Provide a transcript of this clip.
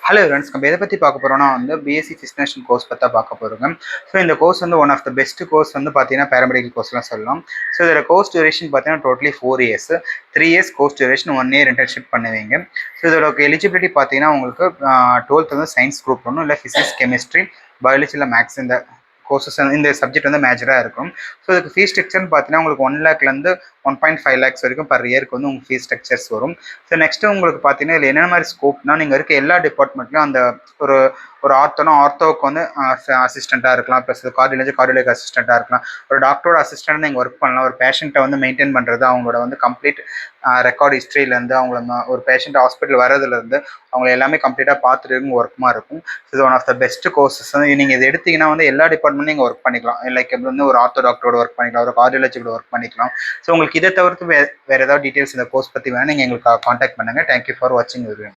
Hello friends, நம்ம எதை பற்றி பார்க்க போகிறோம்னா பிஎஸ்சி ஃபிசிக்ஸ் கோர்ஸ் பற்றி பார்க்க போகிறோங்க. ஸோ இந்த course one of the best course பார்த்தீங்கன்னா பேராமெடிக்கல் கோர்ஸ்லாம் சொல்லலாம். ஸோ இதோட கோர்ஸ் டியூரேஷன் பார்த்தீங்கன்னா totally 4 years, 3 years course duration, 1 year internship பண்ணுவீங்க. ஸோ இதோட எலிஜிபிலிட்டி பார்த்தீங்கன்னா உங்களுக்கு 12th சயின்ஸ் குரூப் ஒன்றும் இல்லை, ஃபிசிக்ஸ், கெமிஸ்ட்ரி, பயாலஜி இல்லை மேக்ஸ் இந்த கோர்சஸ் இந்த சப்ஜெக்ட் மேஜராக இருக்கும். ஸோ இதுக்கு ஃபீஸ் ஸ்ட்ரக்சர்னு பார்த்தீங்கன்னா உங்களுக்கு 1 லேக்லேருந்து 1.5 லேக்ஸ் வரைக்கும் பர் இயருக்கு உங்களுக்கு ஃபீஸ் ஸ்ட்ரக்சர்ஸ் வரும். ஸோ நெக்ஸ்ட்டு உங்களுக்கு பார்த்தீங்கன்னா இதில் என்ன மாதிரி ஸ்கோப்னா, நீங்கள் இருக்க எல்லா டிபார்ட்மெண்ட்லையும் அந்த ஒரு ஒரு ஆர்த்தோவுக்கு அசிஸ்டண்ட்டாக இருக்கலாம், ப்ளஸ் கார்டியோலஜி அசிஸ்டண்ட்டாக இருக்கலாம், ஒரு டாக்டரோட அசிஸ்டண்ட் நீங்கள் ஒர்க் பண்ணலாம். ஒரு பேஷண்ட்டை மெயின்டைன் பண்ணுறது, அவங்களோட கம்ப்ளீட் ரெக்கார்ட் ஹிஸ்ட்ரியிலேருந்து, அவங்கள ஒரு பேஷண்ட் ஹாஸ்பிட்டல் வரதுலேருந்து அவங்க எல்லாமே கம்ப்ளீட்டாக பார்த்துட்டு ஒர்க்குமா இருக்கும். இது one of the best courses. நீங்கள் இது எடுத்தீங்கன்னா எல்லா டிபார்ட்மெண்ட்டும் நீங்கள் ஒர்க் பண்ணிக்கலாம். லைக் எப்படி ஒரு ஆர்த்தோ டாக்டரோட ஒர்க் பண்ணிக்கலாம், ஒரு கார்டியாலஜி கூட ஒர்க் பண்ணிக்கலாம். ஸோ உங்களுக்கு இதை தவிர்த்து வேறு ஏதாவது டீட்டெயில்ஸ் இந்த கோர்ஸ் பற்றி வேணால் நீங்கள் எங்களுக்கு காண்டாக்ட் பண்ணுங்கள். தேங்க்யூ ஃபார் வாட்சிங் வீடியோ.